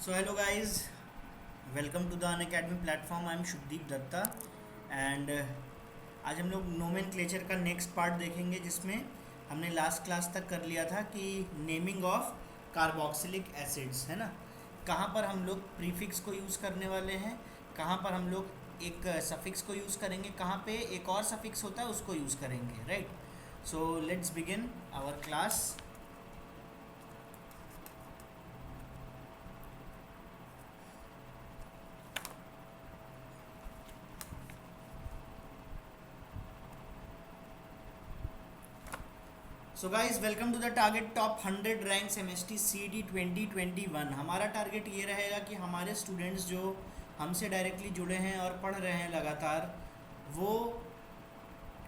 So hello guys, welcome to the Unacademy platform. I am Shubdeep Datta and आज हम लोग nomenclature का next part देखेंगे जिसमें हमने लास्ट क्लास तक कर लिया था कि नेमिंग ऑफ कार्बोक्सिलिक एसिड्स है ना। कहाँ पर हम लोग प्रीफिक्स को यूज़ करने वाले हैं, कहाँ पर हम लोग एक सफिक्स को यूज़ करेंगे, कहाँ पे एक और सफिक्स होता है उसको यूज़ करेंगे, right. So let's begin our class. So guys welcome to the target top 100 ranks MST CET 2021। हमारा टारगेट ये रहेगा कि हमारे स्टूडेंट्स जो हमसे डायरेक्टली जुड़े हैं और पढ़ रहे हैं लगातार, वो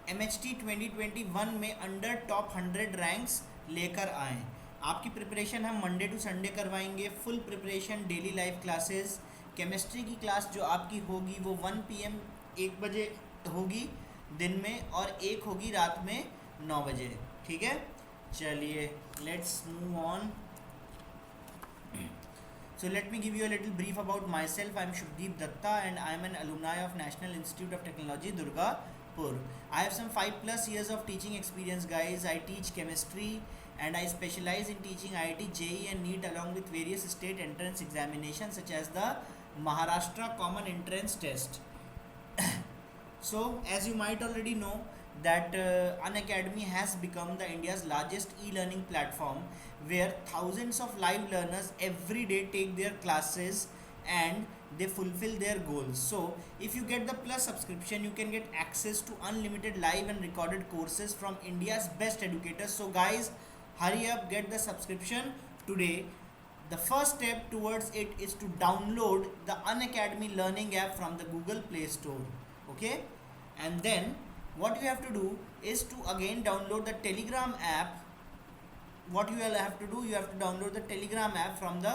एमएचटी 2021 में अंडर टॉप 100 रैंक्स लेकर आएँ। आपकी प्रिपरेशन हम मंडे टू संडे करवाएंगे, full preparation, daily live classes. Chemistry की क्लास जो आपकी होगी वो 1 PM 1 बजे होगी दिन में, और एक होगी रात में 9 बजे, ठीक है। चलिए let's move on. So let me give you a little brief about myself. I am Shubdeep Datta and I am an alumni of National Institute of Technology, Durgapur. I have some 5+ years of teaching experience, guys. I teach chemistry and I specialize in teaching IIT, JEE and NEET along with various state entrance examinations such as the Maharashtra Common Entrance Test. So as you might already know that Unacademy has become the India's largest e-learning platform where thousands of live learners every day take their classes and they fulfill their goals. So if you get the plus subscription, you can get access to unlimited live and recorded courses from India's best educators. So guys, hurry up, get the subscription today. The first step towards it is to download the Unacademy learning app from the Google Play Store, okay? And then what you have to do is to again download the Telegram app. What you will have to do, you have to download the Telegram app from the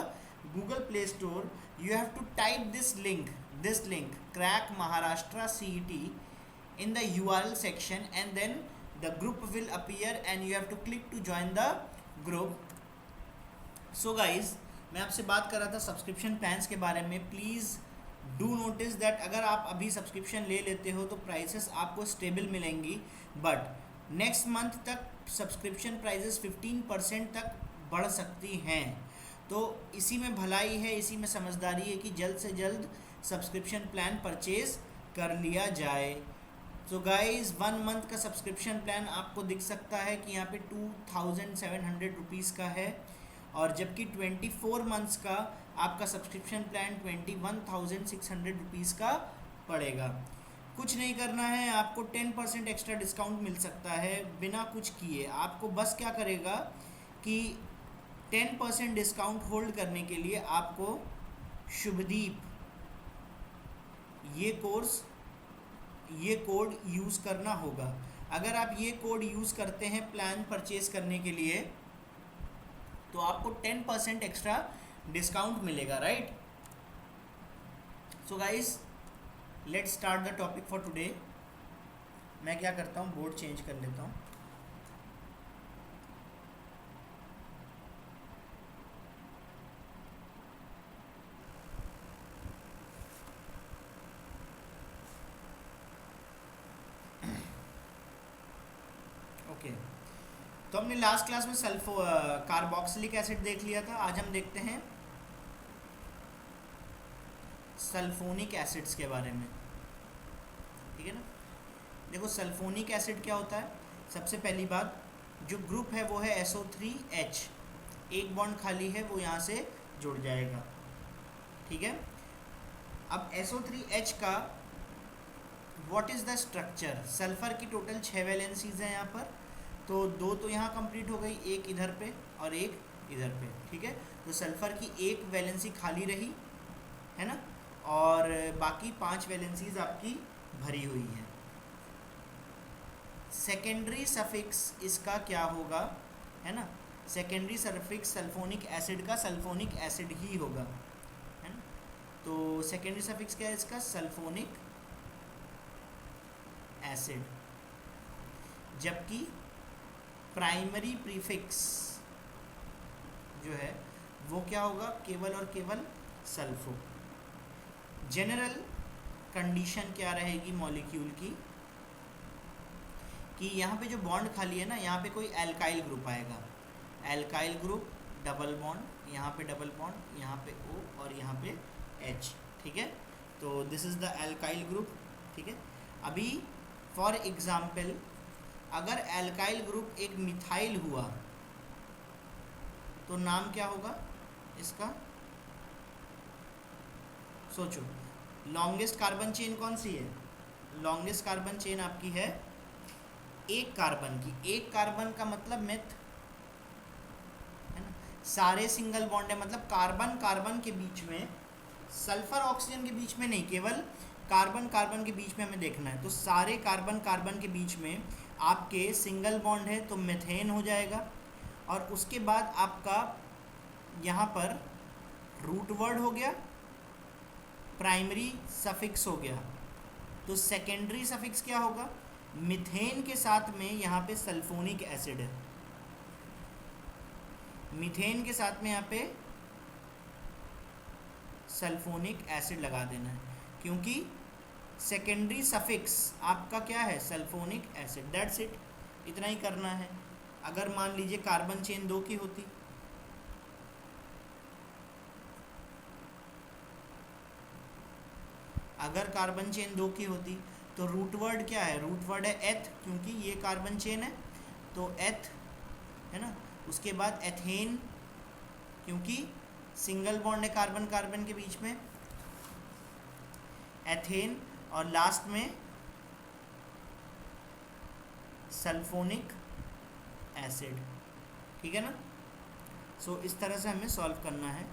Google Play Store. You have to type this link, Crack Maharashtra CET, in the URL section, and then the group will appear and you have to click to join the group. So guys, मैं आपसे बात कर रहा था subscription plans के बारे में। Please do notice that अगर आप अभी सब्सक्रिप्शन ले लेते हो तो प्राइसेस आपको स्टेबल मिलेंगी, बट नेक्स्ट मंथ तक सब्सक्रिप्शन प्राइसेस 15% तक बढ़ सकती हैं। तो इसी में भलाई है, इसी में समझदारी है कि जल्द से जल्द सब्सक्रिप्शन प्लान परचेज कर लिया जाए। तो गाइज 1 मंथ का सब्सक्रिप्शन प्लान आपको दिख सकता है कि यहाँ पे 2700 रुपीज़ का है, और जबकि 24 मंथ्स का आपका सब्सक्रिप्शन प्लान 21,600 रुपीज़ का पड़ेगा। कुछ नहीं करना है, आपको 10% एक्स्ट्रा डिस्काउंट मिल सकता है बिना कुछ किए। आपको बस क्या करेगा कि 10% डिस्काउंट होल्ड करने के लिए आपको शुभदीप ये कोड यूज़ करना होगा। अगर आप ये कोड यूज़ करते हैं प्लान परचेज करने के लिए तो आपको 10% एक्स्ट्रा डिस्काउंट मिलेगा, right. So guys let's start the topic for today. मैं क्या करता हूँ, बोर्ड चेंज कर लेता हूँ। ओके तो हमने लास्ट क्लास में कार्बोक्सिलिक एसिड देख लिया था। आज हम देखते हैं सल्फोनिक एसिड्स के बारे में, ठीक है ना। देखो सल्फोनिक एसिड क्या होता है। सबसे पहली बात, जो ग्रुप है वो है SO3H, एक बॉन्ड खाली है वो यहाँ से जुड़ जाएगा, ठीक है। अब SO3H का what is the structure. Sulphur की टोटल 6 वैलेंसीज हैं यहाँ पर, तो 2 तो यहाँ कंप्लीट हो गई, एक इधर पे और एक इधर पे, ठीक है। तो सल्फ़र की एक वैलेंसी खाली रही है ना, और बाकी 5 वैलेंसीज आपकी भरी हुई हैं। सेकेंडरी सफिक्स इसका क्या होगा, है ना। सेकेंडरी सफिक्स सल्फोनिक एसिड का सल्फोनिक एसिड ही होगा, है ना। तो सेकेंडरी सफिक्स क्या है इसका, सल्फोनिक एसिड। जबकि प्राइमरी प्रीफिक्स जो है वो क्या होगा, केवल और केवल सल्फो। जनरल कंडीशन क्या रहेगी मॉलिक्यूल की कि यहाँ पे जो बॉन्ड खाली है ना, यहाँ पे कोई एल्काइल ग्रुप आएगा, एल्काइल ग्रुप, डबल बॉन्ड, यहाँ पे डबल बॉन्ड, यहाँ पे O और यहाँ पे H, ठीक है। तो this is the alkyl group, ठीक है। अभी फॉर एग्जाम्पल अगर एल्काइल ग्रुप एक मिथाइल हुआ तो नाम क्या होगा इसका, सोचो। लॉन्गेस्ट कार्बन चेन कौन सी है? लॉन्गेस्ट कार्बन चेन आपकी है एक कार्बन की। एक कार्बन का मतलब मेथ है ना, सारे सिंगल बॉन्ड है, मतलब कार्बन कार्बन के बीच में, सल्फर ऑक्सीजन के बीच में नहीं, केवल कार्बन कार्बन के बीच में हमें देखना है। तो सारे कार्बन कार्बन के बीच में आपके सिंगल बॉन्ड है तो मेथेन हो जाएगा। और उसके बाद आपका यहाँ पर रूट वर्ड हो गया, प्राइमरी सफिक्स हो गया, तो सेकेंडरी सफिक्स क्या होगा? मिथेन के साथ में यहाँ पे सल्फोनिक एसिड है, मीथेन के साथ में यहाँ पे सल्फोनिक एसिड लगा देना है, क्योंकि सेकेंडरी सफिक्स आपका क्या है? Sulphonic acid. दैट्स इट, इतना ही करना है। अगर मान लीजिए कार्बन चेन 2 की होती, अगर कार्बन चेन 2 की होती तो रूट वर्ड क्या है? रूट वर्ड है एथ, क्योंकि ये कार्बन चेन है तो एथ है ना। उसके बाद एथेन, क्योंकि सिंगल बॉन्ड है कार्बन कार्बन के बीच में, एथेन। और लास्ट में सल्फोनिक एसिड, ठीक है ना। सो इस तरह से हमें सॉल्व करना है।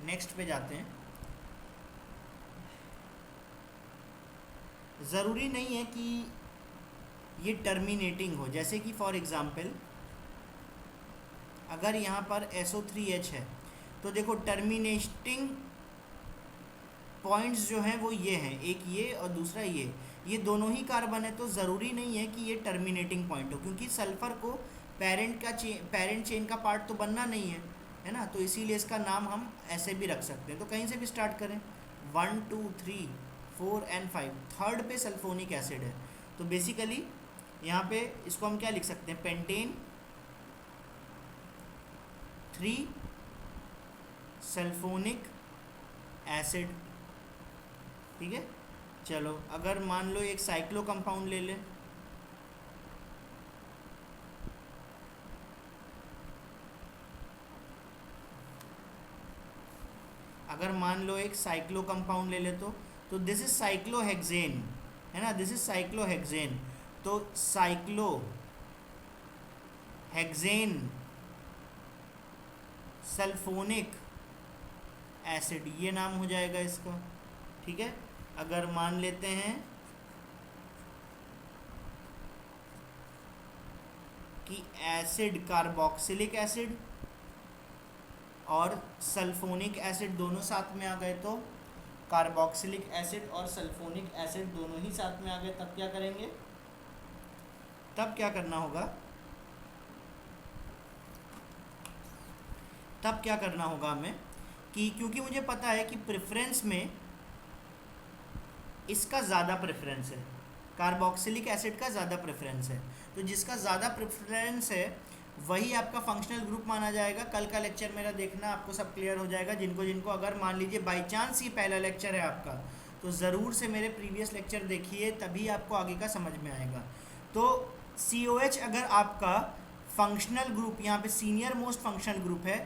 नेक्स्ट पे जाते हैं। ज़रूरी नहीं है कि ये टर्मिनेटिंग हो, जैसे कि फॉर एग्ज़ाम्पल अगर यहाँ पर SO3H है तो देखो टर्मिनेटिंग पॉइंट्स जो हैं वो ये हैं, एक ये और दूसरा ये दोनों ही कार्बन है, तो ज़रूरी नहीं है कि ये टर्मिनेटिंग पॉइंट हो, क्योंकि सल्फ़र को पेरेंट चेन का पार्ट तो बनना नहीं है ना। तो इसीलिए इसका नाम हम ऐसे भी रख सकते हैं। तो कहीं से भी स्टार्ट करें, 1 2 3 4 एंड 5, थर्ड पे सल्फोनिक एसिड है, तो बेसिकली यहाँ पे इसको हम क्या लिख सकते हैं? पेंटेन 3 सल्फोनिक एसिड, ठीक है। चलो अगर मान लो एक साइक्लो कंपाउंड ले लें, अगर मान लो एक साइक्लो कंपाउंड ले ले तो दिस इज साइक्लोहेक्सेन है ना, दिस इज साइक्लोहेक्सेन। तो साइक्लोहेक्सेन सल्फोनिक एसिड, ये नाम हो जाएगा इसका, ठीक है। अगर मान लेते हैं कि एसिड कार्बोक्सिलिक एसिड और सल्फोनिक एसिड दोनों साथ में आ गए, तो कार्बोक्सिलिक एसिड और सल्फोनिक एसिड दोनों ही साथ में आ गए, तब क्या करेंगे? तब क्या करना होगा? तब क्या करना होगा हमें कि क्योंकि मुझे पता है कि प्रेफरेंस में इसका ज़्यादा प्रेफरेंस है, कार्बोक्सिलिक एसिड का ज़्यादा प्रेफरेंस है, तो जिसका ज़्यादा प्रेफरेंस है वही आपका फंक्शनल ग्रुप माना जाएगा। कल का लेक्चर मेरा देखना, आपको सब क्लियर हो जाएगा। जिनको अगर मान लीजिए बाई चांस ये पहला लेक्चर है आपका, तो ज़रूर से मेरे प्रीवियस लेक्चर देखिए, तभी आपको आगे का समझ में आएगा। तो COH अगर आपका फंक्शनल ग्रुप, यहाँ पे सीनियर मोस्ट फंक्शनल ग्रुप है,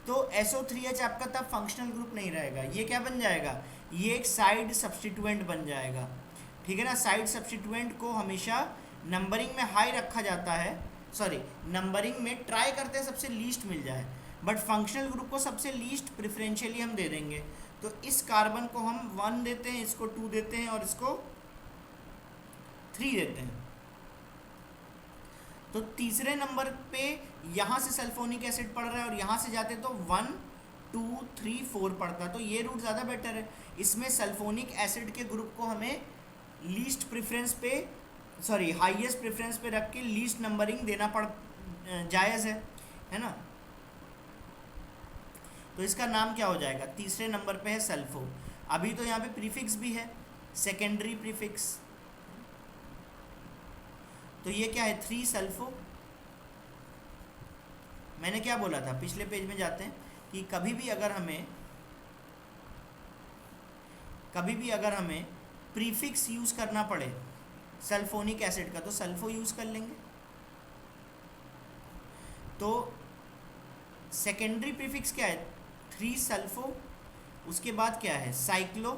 तो SO3H आपका तब फंक्शनल ग्रुप नहीं रहेगा। ये क्या बन जाएगा? ये एक साइड सब्स्टिट्यूएंट बन जाएगा, ठीक है ना। साइड सब्स्टिट्यूएंट को हमेशा नंबरिंग में हाई रखा जाता है, सॉरी नंबरिंग में ट्राई करते हैं सबसे लीस्ट मिल जाए, बट फंक्शनल ग्रुप को सबसे लीस्ट प्रेफरेंशियली हम दे देंगे। तो इस कार्बन को हम 1 देते हैं, इसको 2 देते हैं और इसको 3 देते हैं। तो तीसरे नंबर पे यहाँ से सल्फोनिक एसिड पड़ रहा है और यहाँ से जाते तो 1 2 3 4 पड़ता, तो ये रूट ज़्यादा बेटर है। इसमें सल्फोनिक एसिड के ग्रुप को हमें लीस्ट प्रेफरेंस पे, सॉरी हाईएस्ट प्रेफरेंस पे रख के लीस्ट नंबरिंग देना जायज़ है ना। तो इसका नाम क्या हो जाएगा, तीसरे नंबर पे है सल्फो। अभी तो यहाँ पे प्रीफिक्स भी है, सेकेंडरी प्रीफिक्स, तो ये क्या है 3 सल्फो। मैंने क्या बोला था, पिछले पेज में जाते हैं कि कभी भी अगर हमें प्रीफिक्स यूज़ करना पड़े सल्फोनिक एसिड का तो सल्फो यूज़ कर लेंगे। तो सेकेंडरी प्रीफिक्स क्या है 3 सल्फो, उसके बाद क्या है साइक्लो,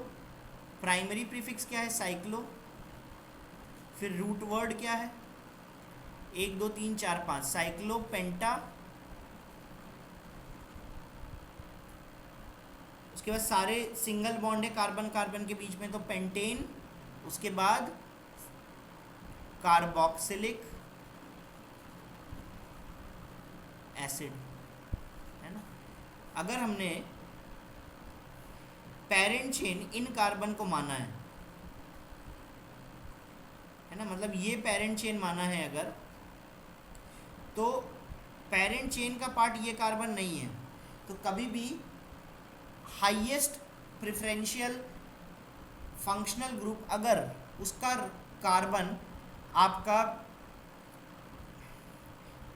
प्राइमरी प्रीफिक्स क्या है साइक्लो, फिर रूट वर्ड क्या है 1 2 3 4 5 साइक्लो पेंटा, उसके बाद सारे सिंगल बॉन्ड है कार्बन कार्बन के बीच में तो पेंटेन, उसके बाद कार्बोक्सिलिक एसिड, है ना। अगर हमने पेरेंट चेन इन कार्बन को माना है ना, मतलब ये पेरेंट चेन माना है अगर, तो पेरेंट चेन का पार्ट ये कार्बन नहीं है, तो कभी भी हाईएस्ट प्रेफरेंशियल फंक्शनल ग्रुप अगर उसका कार्बन आपका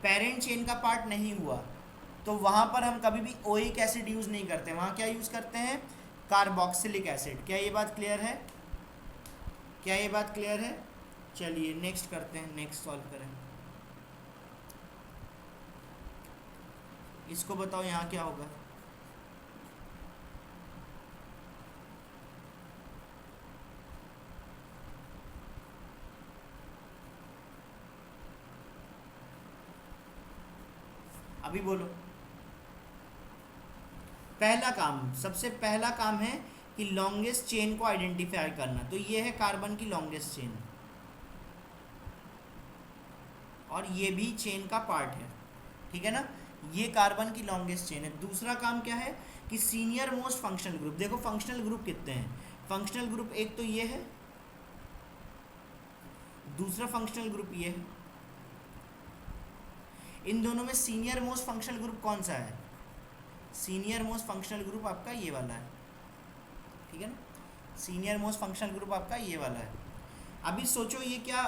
पेरेंट चेन का पार्ट नहीं हुआ तो वहाँ पर हम कभी भी ओइक एसिड यूज़ नहीं करते, वहाँ क्या यूज़ करते हैं कार्बोक्सिलिक एसिड। क्या ये बात क्लियर है, क्या ये बात क्लियर है? चलिए नेक्स्ट करते हैं, नेक्स्ट सॉल्व करें। इसको बताओ यहाँ क्या होगा। अभी बोलो। पहला काम, सबसे पहला काम है कि लॉन्गेस्ट चेन को आइडेंटिफाई करना, तो ये है कार्बन की लॉन्गेस्ट चेन और ये भी चेन का पार्ट है, ठीक है ना, ये कार्बन की लॉन्गेस्ट चेन है। दूसरा काम क्या है कि सीनियर मोस्ट फंक्शनल ग्रुप, देखो फंक्शनल ग्रुप कितने हैं, फंक्शनल ग्रुप एक तो ये है, दूसरा फंक्शनल ग्रुप ये है, इन दोनों में सीनियर मोस्ट फंक्शनल ग्रुप कौन सा है, सीनियर मोस्ट फंक्शनल ग्रुप आपका ये वाला है, ठीक है ना, सीनियर मोस्ट फंक्शनल ग्रुप आपका ये वाला है। अभी सोचो ये क्या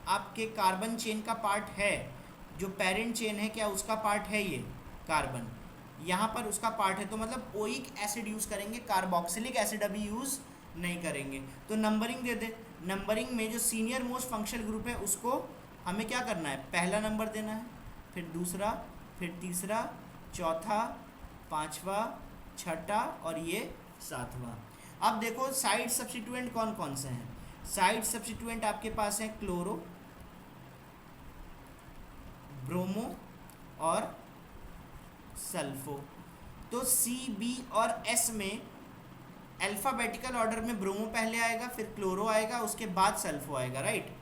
आपके कार्बन चेन का पार्ट है, जो पेरेंट चेन है क्या उसका पार्ट है ये कार्बन, यहाँ पर उसका पार्ट है, तो मतलब ओइक एसिड यूज़ करेंगे, कार्बोक्सिलिक एसिड अभी यूज़ नहीं करेंगे। तो नंबरिंग दे दे, नंबरिंग में जो सीनियर मोस्ट फंक्शनल ग्रुप है उसको हमें क्या करना है, पहला नंबर देना है, फिर दूसरा, फिर तीसरा, चौथा, पांचवा, छठा और ये सातवां। अब देखो साइड सब्स्टिट्यूएंट कौन कौन से हैं, साइड सब्स्टिट्यूएंट आपके पास है क्लोरो, ब्रोमो और सल्फो। तो सी, बी और एस में अल्फ़ाबेटिकल ऑर्डर में ब्रोमो पहले आएगा, फिर क्लोरो आएगा, उसके बाद सल्फो आएगा, राइट।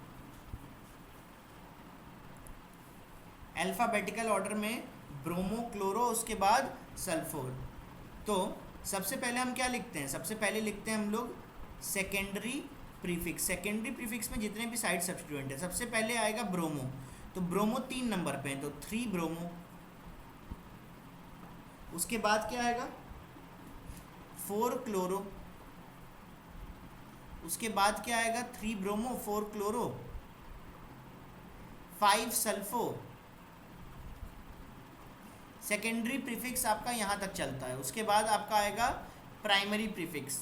अल्फ़ाबेटिकल ऑर्डर में ब्रोमो, क्लोरो, उसके बाद सल्फोर। तो सबसे पहले हम क्या लिखते हैं, सबसे पहले लिखते हैं हम लोग सेकेंडरी प्रीफिक्स। सेकेंडरी प्रीफिक्स में जितने भी साइड सब्स्टिट्यूएंट है, सबसे पहले आएगा ब्रोमो, तो ब्रोमो 3 नंबर पे है तो 3 ब्रोमो। उसके बाद क्या आएगा 4 क्लोरो, उसके बाद क्या आएगा 3 bromo 4 chloro, 5 sulpho. Secondary prefix आपका यहाँ तक चलता है। उसके बाद आपका आएगा प्राइमरी प्रीफिक्स।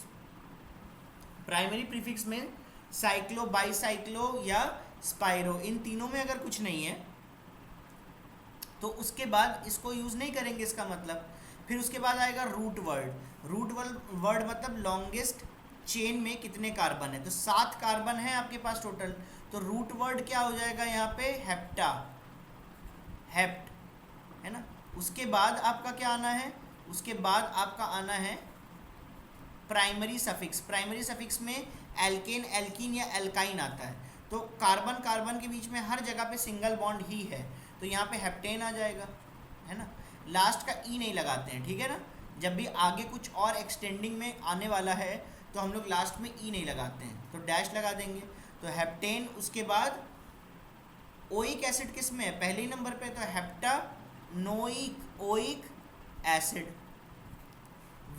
प्राइमरी प्रीफिक्स में साइक्लो, बाईसाइक्लो या स्पाइरो, इन तीनों में अगर कुछ नहीं है तो उसके बाद इसको यूज़ नहीं करेंगे, इसका मतलब। फिर उसके बाद आएगा रूट वर्ड। रूट वर्ड मतलब लॉन्गेस्ट चेन में कितने कार्बन है, तो 7 कार्बन है आपके पास टोटल, तो रूट वर्ड क्या हो जाएगा यहाँ पे हेप्टा, हेप्ट, है ना। उसके बाद आपका क्या आना है, उसके बाद आपका आना है प्राइमरी सफिक्स। प्राइमरी सफिक्स में एल्केन, एल्कीन या एल्काइन आता है, तो कार्बन कार्बन के बीच में हर जगह पे सिंगल बॉन्ड ही है, तो यहाँ पे हेप्टेन आ जाएगा, है ना। लास्ट का ई नहीं लगाते हैं, ठीक है ना। जब भी आगे कुछ और एक्सटेंडिंग में आने वाला है तो हम लोग लास्ट में ई नहीं लगाते हैं, तो डैश लगा देंगे, तो हेप्टेन। उसके बाद ओइक एसिड किस में है, पहले ही नंबर पे, तो हेप्टा नोइक ओइक एसिड,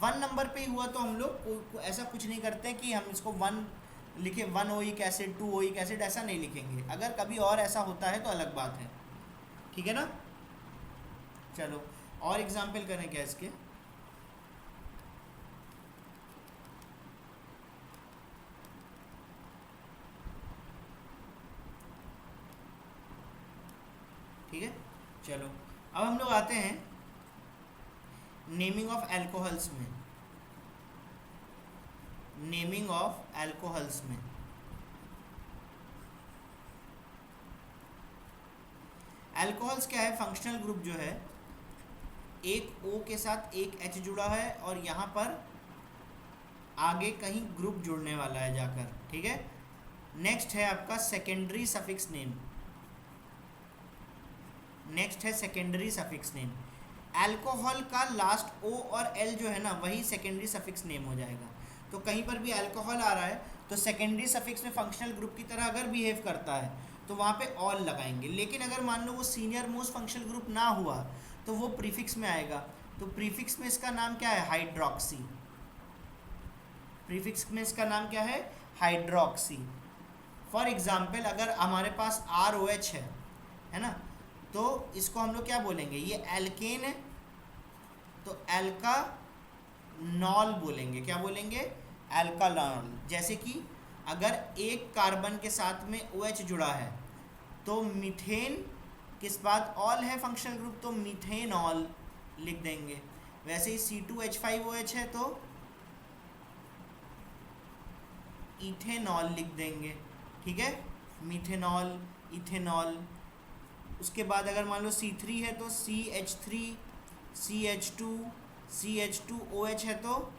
1 नंबर पे ही हुआ तो हम लोग ऐसा कुछ नहीं करते कि हम इसको 1 लिखे, 1 ओइक एसिड 2 ओइक एसिड ऐसा नहीं लिखेंगे। अगर कभी और ऐसा होता है तो अलग बात है, ठीक है ना। चलो और एग्जाम्पल करें क्या इसके। ठीक है, चलो अब हम लोग आते हैं नेमिंग ऑफ एल्कोहल्स में। नेमिंग ऑफ एल्कोहल्स में एल्कोहल्स क्या है, फंक्शनल ग्रुप जो है, एक O के साथ एक H जुड़ा है और यहाँ पर आगे कहीं ग्रुप जुड़ने वाला है जाकर, ठीक है। नेक्स्ट है आपका सेकेंडरी सफिक्स नेम। नेक्स्ट है सेकेंडरी सफिक्स नेम। अल्कोहल का लास्ट O और L जो है ना, वही सेकेंडरी सफिक्स नेम हो जाएगा। तो कहीं पर भी अल्कोहल आ रहा है तो सेकेंडरी सफिक्स में फंक्शनल ग्रुप की तरह अगर बिहेव करता है तो वहाँ पे ऑल लगाएंगे। लेकिन अगर मान लो वो सीनियर मोस्ट फंक्शनल ग्रुप ना हुआ तो वो प्रीफिक्स में आएगा। तो प्रीफिक्स में इसका नाम क्या है, हाइड्रोक्सी। प्रीफिक्स में इसका नाम क्या है, हाइड्रोक्सी। फॉर एग्जाम्पल अगर हमारे पास ROH है ना, तो इसको हम लोग क्या बोलेंगे, ये एल्केन है तो एल्कानॉल बोलेंगे। क्या बोलेंगे, एल्कानॉल। जैसे कि अगर एक कार्बन के साथ में OH जुड़ा है तो मीथेन किस बाद ऑल है फंक्शनल ग्रुप, तो मीथेनॉल लिख देंगे। वैसे ही C2H5OH है तो इथेनॉल लिख देंगे, ठीक है, मीथेनॉल, इथेनॉल। उसके बाद अगर मान लो C3 है तो CH3, CH2, CH2OH है तो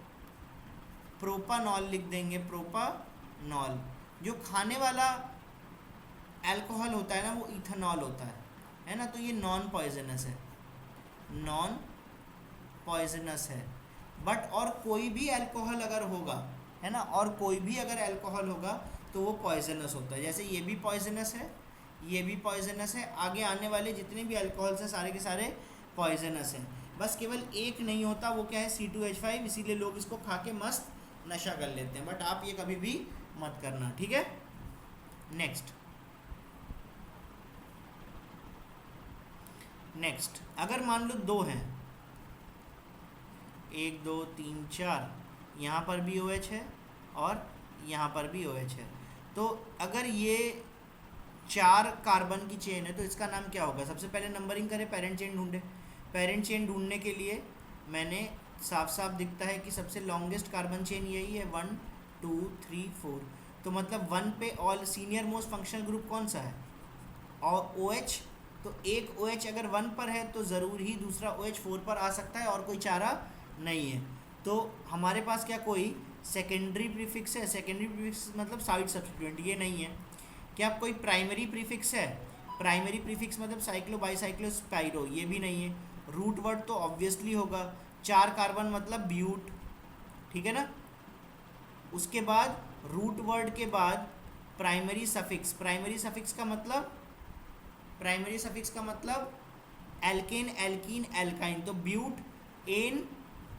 प्रोपानॉल लिख देंगे, प्रोपानॉल। जो खाने वाला अल्कोहल होता है ना वो इथेनॉल होता है ना। तो ये नॉन पॉइजनस है, नॉन पॉइजनस है। बट और कोई भी अल्कोहल अगर होगा है ना, और कोई भी अगर अल्कोहल होगा तो वो पॉइजनस होता है। जैसे ये भी पॉइजनस है, ये भी पॉइजनस है, आगे आने वाले जितने भी अल्कोहल्स हैं सारे के सारे पॉइजनस हैं। बस केवल एक नहीं होता, वो क्या है, C2H5। इसीलिए लोग इसको खा के मस्त नशा कर लेते हैं, बट आप ये कभी भी मत करना, ठीक है। नेक्स्ट अगर मान लो 2 हैं, 1 2 3 4, यहाँ पर भी OH है और यहाँ पर भी OH है। तो अगर ये 4 कार्बन की चेन है तो इसका नाम क्या होगा। सबसे पहले नंबरिंग करें, पेरेंट चेन ढूंढे। पेरेंट चेन ढूंढने के लिए मैंने साफ साफ दिखता है कि सबसे लॉन्गेस्ट कार्बन चेन यही है, 1 2 3 4। तो मतलब 1 पे all senior most functional group कौन सा है, और OH। तो एक OH अगर 1 पर है तो ज़रूर ही दूसरा OH 4 पर आ सकता है, और कोई चारा नहीं है। तो हमारे पास क्या कोई सेकेंडरी प्रीफिक्स है, सेकेंडरी प्रीफिक्स मतलब साइड सब्स्टिट्यूएंट, ये नहीं है। क्या कोई प्राइमरी प्रीफिक्स है, प्राइमरी प्रीफिक्स मतलब साइक्लो बाईसाइक्लो स्पाइरो, ये भी नहीं है। रूट वर्ड तो ऑब्वियसली होगा, 4 कार्बन मतलब ब्यूट, ठीक है ना। उसके बाद रूट वर्ड के बाद प्राइमरी सफिक्स, प्राइमरी सफिक्स का मतलब, प्राइमरी सफिक्स का मतलब एल्केन, एल्कीन, एल्काइन। तो ब्यूट एन,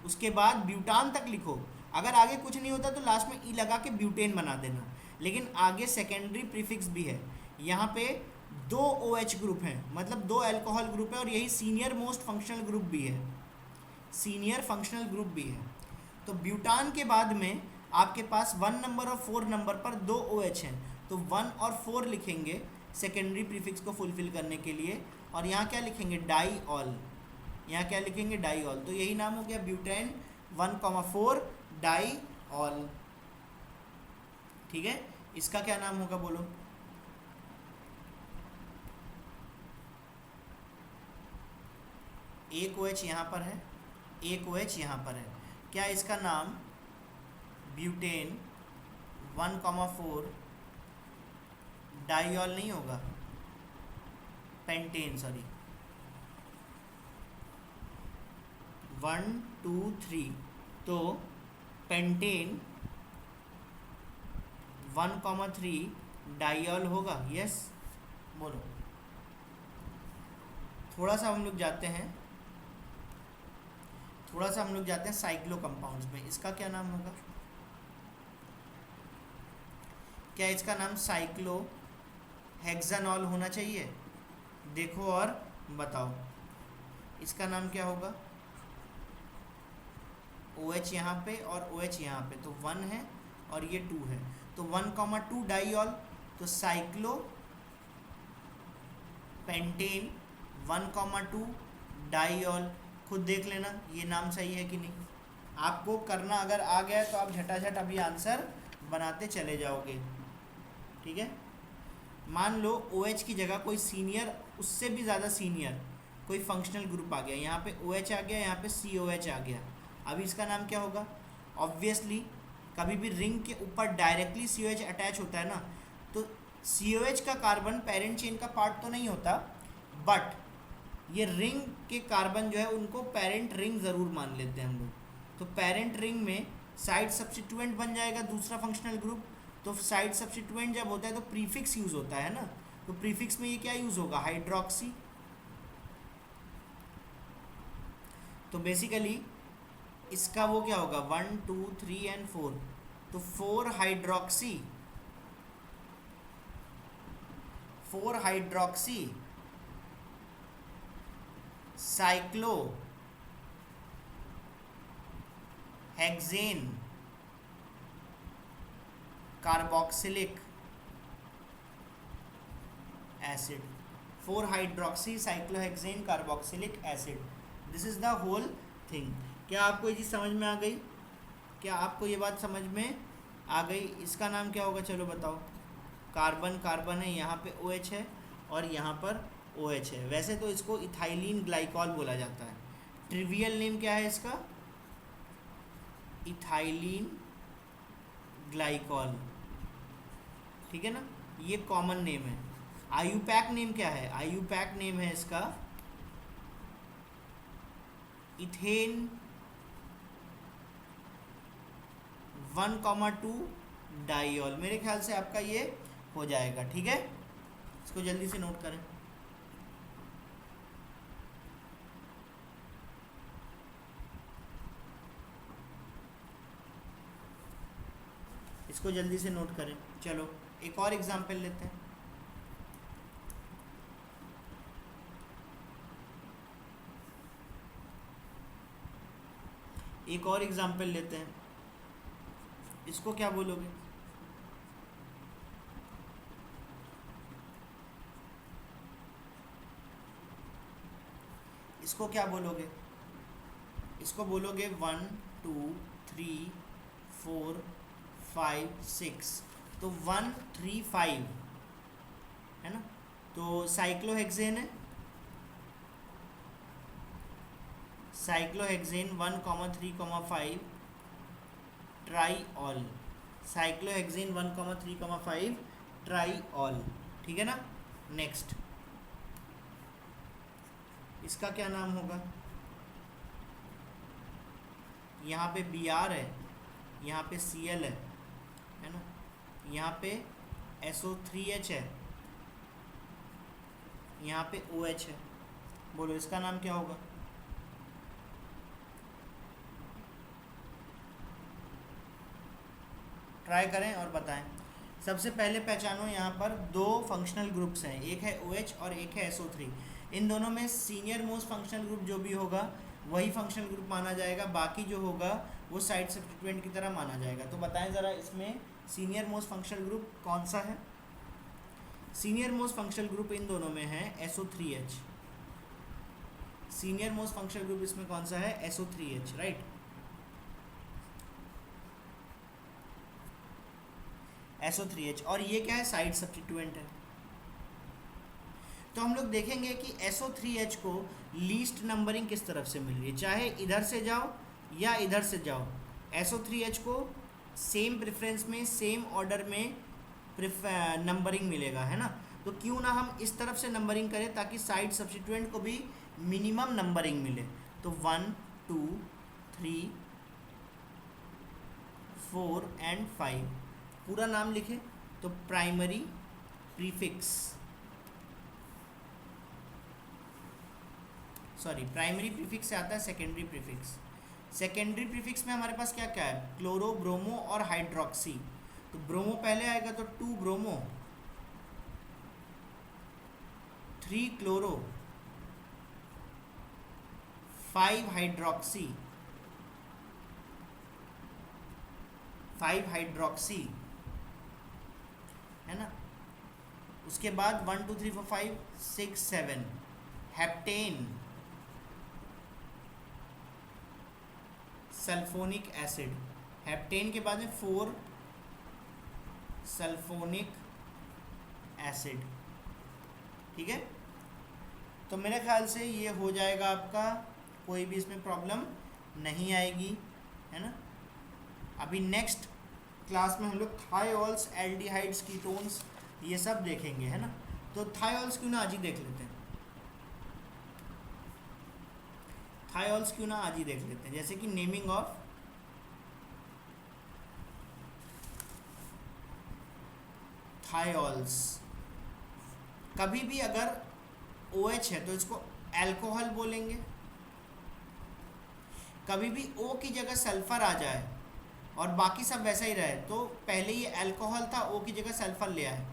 उसके बाद ब्यूटान तक लिखो। अगर आगे कुछ नहीं होता तो लास्ट में ई लगा के ब्यूटेन बना देना। लेकिन आगे सेकेंडरी प्रीफिक्स भी है। यहाँ पे 2 OH ग्रुप हैं, मतलब 2 अल्कोहल ग्रुप है, और यही सीनियर मोस्ट फंक्शनल ग्रुप भी है, सीनियर फंक्शनल ग्रुप भी है। तो ब्यूटान के बाद में आपके पास 1 नंबर और 4 नंबर पर 2 OH हैं, तो 1 और 4 लिखेंगे सेकेंडरी प्रीफिक्स को फुलफिल करने के लिए। और यहाँ क्या लिखेंगे, डाईऑल। यहाँ क्या लिखेंगे, डाईऑल। तो यही नाम हो गया ब्यूटेन 1,4 डाईऑल, ठीक है। इसका क्या नाम होगा बोलो। एक OH यहाँ पर है, एक OH यहाँ पर है, क्या इसका नाम ब्यूटेन 1,4 डाईऑल नहीं होगा, पेंटेन, सॉरी 1 2 3। तो पेंटेन 1,3 डाईऑल होगा, यस बोलो। थोड़ा सा हम लोग जाते हैं, थोड़ा सा हम लोग जाते हैं साइक्लो कंपाउंड्स में। इसका क्या नाम होगा? क्या इसका नाम साइक्लो हेक्सानॉल होना चाहिए? देखो और बताओ इसका नाम क्या होगा। OH यहाँ पे और OH यहाँ पे, तो 1 है और ये 2 है, तो 1,2 डाइऑल, तो साइक्लो पेंटेन 1,2 डाइऑल। खुद देख लेना ये नाम सही है कि नहीं। आपको करना अगर आ गया है तो आप झटाझट अभी आंसर बनाते चले जाओगे, ठीक है। मान लो OH की जगह कोई सीनियर, उससे भी ज़्यादा सीनियर कोई फंक्शनल ग्रुप आ गया, यहाँ पे OH आ गया, यहाँ पे COH आ गया। अभी इसका नाम क्या होगा? ऑब्वियसली कभी भी रिंग के ऊपर डायरेक्टली COH अटैच होता है ना, तो COH का कार्बन पेरेंट चेन का पार्ट तो नहीं होता, बट ये रिंग के कार्बन जो है उनको पेरेंट रिंग ज़रूर मान लेते हैं हम लोग। तो पेरेंट रिंग में साइड सब्स्टिट्यूएंट बन जाएगा दूसरा फंक्शनल ग्रुप। तो साइड सब्स्टिट्यूएंट जब होता है तो प्रीफिक्स यूज़ होता है ना, तो प्रीफिक्स में ये क्या यूज़ होगा? हाइड्रोक्सी। तो बेसिकली इसका वो क्या होगा? 1 2 3 एंड 4, तो 4 hydroxy, 4 hydroxy cyclo hexane carboxylic acid, 4 hydroxy cyclohexane carboxylic acid, this is the whole thing. क्या आपको ये चीज़ समझ में आ गई? क्या आपको ये बात समझ में आ गई? इसका नाम क्या होगा? चलो बताओ। कार्बन कार्बन है, यहाँ पे OH है और यहाँ पर OH है। वैसे तो इसको इथाइलिन ग्लाइकॉल बोला जाता है। ट्रिवियल नेम क्या है इसका? इथाइलिन ग्लाइकॉल, ठीक है ना, ये कॉमन नेम है। आयुपैक नेम क्या है? आयुपैक नेम है इसका इथेन 1,2 डाइऑल। मेरे ख्याल से आपका ये हो जाएगा, ठीक है। इसको जल्दी से नोट करें। इसको जल्दी से नोट करें। चलो एक और एग्जाम्पल लेते हैं। एक और एग्जाम्पल लेते हैं। इसको क्या बोलोगे? इसको क्या बोलोगे? इसको बोलोगे 1 2 3 4 5 6, तो 1 3 5 है ना, तो साइक्लोहेक्सेन है, साइक्लोहेक्सेन 1,3,5 ट्राईऑल, साइक्लोहेक्सेन 1,3,5 ट्राईऑल, ठीक है ना। नेक्स्ट इसका क्या नाम होगा? यहाँ पे Br है, यहाँ पे Cl है ना, यहाँ पे SO3H है, यहाँ पे OH है। बोलो इसका नाम क्या होगा? ट्राई करें और बताएं। सबसे पहले पहचानो, यहाँ पर दो फंक्शनल ग्रुप्स हैं, एक है OH और एक है SO3। इन दोनों में सीनियर मोस्ट फंक्शनल ग्रुप जो भी होगा वही फंक्शनल ग्रुप माना जाएगा, बाकी जो होगा वो साइड सब्स्टिट्यूएंट की तरह माना जाएगा। तो बताएं ज़रा इसमें सीनियर मोस्ट फंक्शनल ग्रुप कौन सा है? Senior most functional group in दोनों में है SO3H। Senior most functional group इसमें कौन सा है? SO3H, right. SO3H, और ये क्या है? साइड सब्स्टिट्यूएंट है। तो हम लोग देखेंगे कि SO3H को लीस्ट नंबरिंग किस तरफ से मिल रही है, चाहे इधर से जाओ या इधर से जाओ, SO3H को सेम प्रेफरेंस में, सेम ऑर्डर में नंबरिंग मिलेगा, है ना। तो क्यों ना हम इस तरफ से नंबरिंग करें ताकि साइड सब्स्टिट्यूएंट को भी मिनिमम नंबरिंग मिले। तो 1 2 3 4 एंड 5 पूरा नाम लिखे तो प्राइमरी प्रीफिक्स, प्राइमरी प्रीफिक्स से आता है सेकेंडरी प्रीफिक्स। सेकेंडरी प्रीफिक्स में हमारे पास क्या क्या है, क्लोरो, ब्रोमो और हाइड्रोक्सी। तो ब्रोमो पहले आएगा तो 2 ब्रोमो, 3 क्लोरो, 5 हाइड्रोक्सी, 5 हाइड्रोक्सी, है ना। उसके बाद 1 2 3 4 5 6 7 हेप्टेन, सल्फोनिक एसिड। हेप्टेन के बाद में 4 सल्फोनिक एसिड, ठीक है। तो मेरे ख्याल से ये हो जाएगा आपका, कोई भी इसमें प्रॉब्लम नहीं आएगी, है ना। अभी नेक्स्ट क्लास में हम लोग थायोल्स, एल्डिहाइड्स, कीटोन्स ये सब देखेंगे, है ना। तो थायोल्स क्यों ना आज ही देख लेते हैं, थायोल्स क्यों ना आज ही देख लेते हैं। जैसे कि नेमिंग ऑफ थायोल्स, कभी भी अगर OH है तो इसको अल्कोहल बोलेंगे, कभी भी O की जगह सल्फर आ जाए और बाकी सब वैसा ही रहे तो पहले ये अल्कोहल था, O की जगह सल्फर ले आए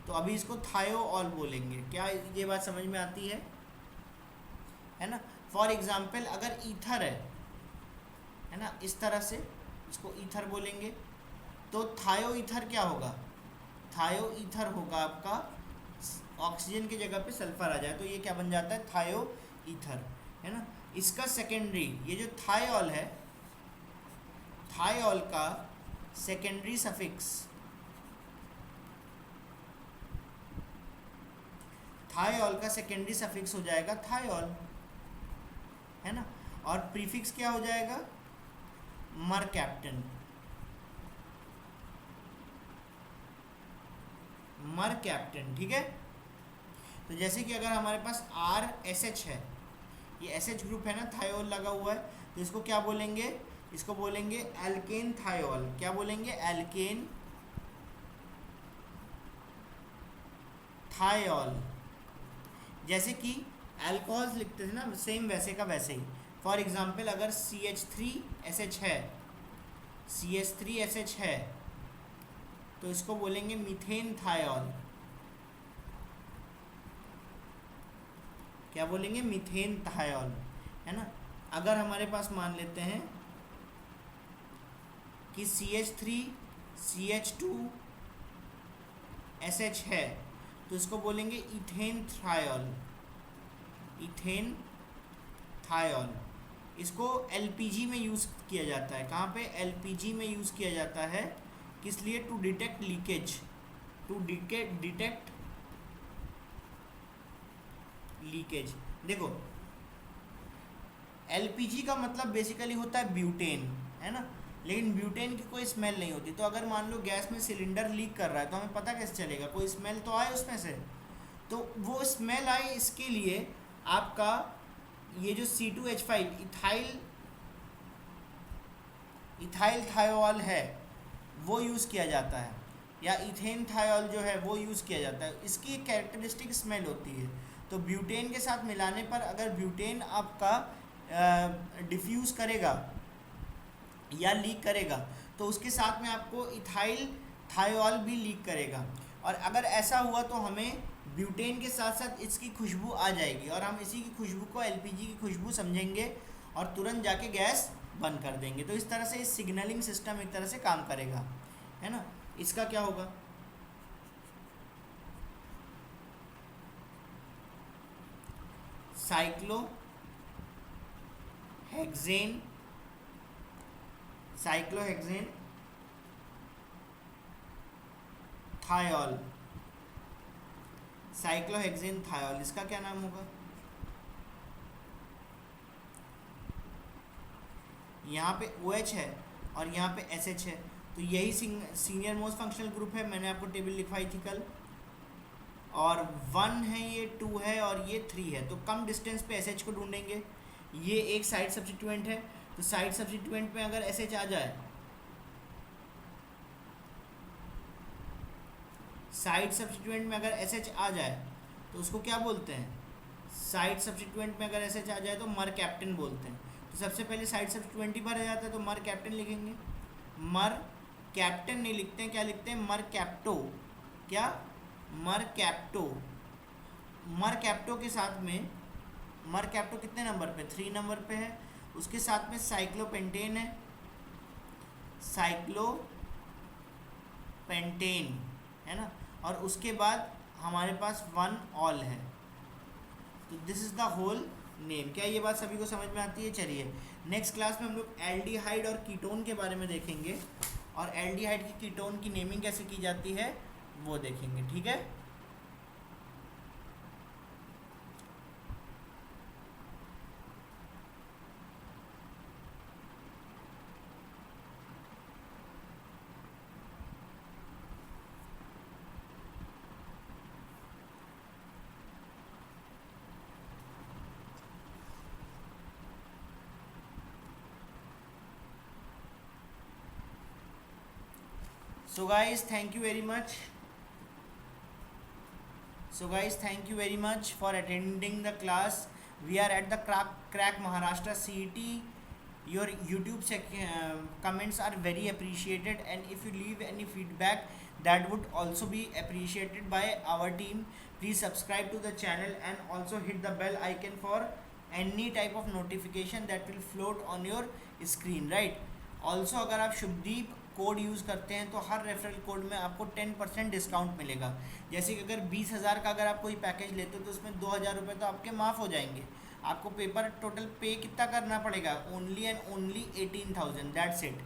तो अभी इसको थायोल बोलेंगे। क्या ये बात समझ में आती है ना। फॉर एग्जाम्पल अगर ईथर है ना, इस तरह से इसको ईथर बोलेंगे तो थायो ईथर क्या होगा, थायो ईथर होगा आपका, ऑक्सीजन की जगह पे सल्फर आ जाए तो ये क्या बन जाता है, थायो ईथर, है ना। इसका सेकेंडरी, ये जो थायोल है, थायोल का सेकेंडरी सफिक्स, थायोल का सेकेंडरी सफिक्स हो जाएगा थायोल, है ना। और प्रीफिक्स क्या हो जाएगा, मरकैप्टन, मरकैप्टन, ठीक है। तो जैसे कि अगर हमारे पास RSH है, ये SH ग्रुप है ना, थायोल लगा हुआ है, तो इसको क्या बोलेंगे, इसको बोलेंगे एल्केन थायोल। क्या बोलेंगे, एल्केन थायोल। जैसे कि अल्कोहल्स लिखते थे ना, सेम वैसे का वैसे ही। फॉर एग्जांपल अगर CH3SH है, CH3SH है तो इसको बोलेंगे मीथेन थायोल। क्या बोलेंगे, मीथेन थायोल, है ना। अगर हमारे पास मान लेते हैं कि CH3CH2SH है तो इसको बोलेंगे इथेन थायोल, इथेन थायोल। इसको LPG में यूज़ किया जाता है, कहाँ पे, LPG में यूज़ किया जाता है, किस लिए, to detect leakage, to detect leakage. देखो LPG का मतलब बेसिकली होता है ब्यूटेन, है ना, लेकिन ब्यूटेन की कोई स्मेल नहीं होती। तो अगर मान लो गैस में सिलेंडर लीक कर रहा है तो हमें पता कैसे चलेगा, कोई स्मेल तो आए उसमें से, तो वो स्मेल आए इसके लिए आपका ये जो C2H5 इथाइल थायोल है वो यूज़ किया जाता है, या इथेन थायोल जो है वो यूज़ किया जाता है। इसकी एक कैरेक्टरिस्टिक स्मेल होती है। तो ब्यूटेन के साथ मिलाने पर अगर ब्यूटेन आपका डिफ्यूज़ करेगा या लीक करेगा तो उसके साथ में आपको इथाइल थायोल भी लीक करेगा। और अगर ऐसा हुआ तो हमें ब्यूटेन के साथ साथ इसकी खुशबू आ जाएगी और हम इसी की खुशबू को LPG की खुशबू समझेंगे और तुरंत जाके गैस बंद कर देंगे। तो इस तरह से इस सिग्नलिंग सिस्टम एक तरह से काम करेगा, है ना। इसका क्या होगा, cyclohexane, cyclohexane thiol, cyclohexane thiol, इसका क्या नाम होगा, यहाँ पे OH है और यहाँ पे SH है तो यही सीनियर मोस्ट फंक्शनल ग्रुप है। मैंने आपको टेबल लिखवाई थी कल, और 1 है, ये 2 है और ये 3 है। तो कम डिस्टेंस पे SH को ढूंढेंगे। ये एक साइड सब्स्टिट्यूएंट है तो साइड सब्स्टिट्यूएंट में अगर SH आ जाए, साइड सब्स्टिट्यूएंट में अगर SH आ जाए तो उसको क्या बोलते हैं, साइड सब्स्टिट्यूएंट में अगर SH आ जाए तो मरकैप्टन बोलते हैं। तो सबसे पहले साइड से 20 भरा जाता है तो मर कैप्टन लिखेंगे। मर कैप्टन नहीं लिखते हैं, क्या लिखते हैं? मर कैप्टो। क्या? मर कैप्टो। मर कैप्टो के साथ में, मर कैप्टो कितने नंबर पे? 3 नंबर पे है। उसके साथ में साइक्लोपेंटेन है, साइक्लोपेंटेन है ना। और उसके बाद हमारे पास 1 ऑल है। तो this is the whole name. क्या ये बात सभी को समझ में आती है? चलिए नेक्स्ट क्लास में हम लोग एल्डिहाइड और कीटोन के बारे में देखेंगे, और एल्डिहाइड की कीटोन की नेमिंग कैसे की जाती है वो देखेंगे, ठीक है। So guys, thank you very much. Thank you very much for attending the class. We are at the Crack Maharashtra CET. Your YouTube comments are very appreciated, and if you leave any feedback, that would also be appreciated by our team. Please subscribe to the channel and also hit the bell icon for any type of notification that will float on your screen, right? Also अगर आप Shubhdeep code use करते हैं तो हर referral code में आपको 10% discount मिलेगा। जैसे कि अगर 20,000 का अगर आप कोई पैकेज लेते हो तो उसमें 2,000 रुपये तो आपके माफ़ हो जाएंगे। आपको पेपर टोटल पे कितना करना पड़ेगा? Only and only 18,000, that's it.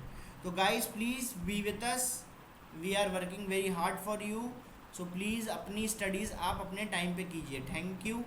तो guys please be with us, we are working very hard for you. So please अपनी स्टडीज़ आप अपने टाइम पे कीजिए। Thank you.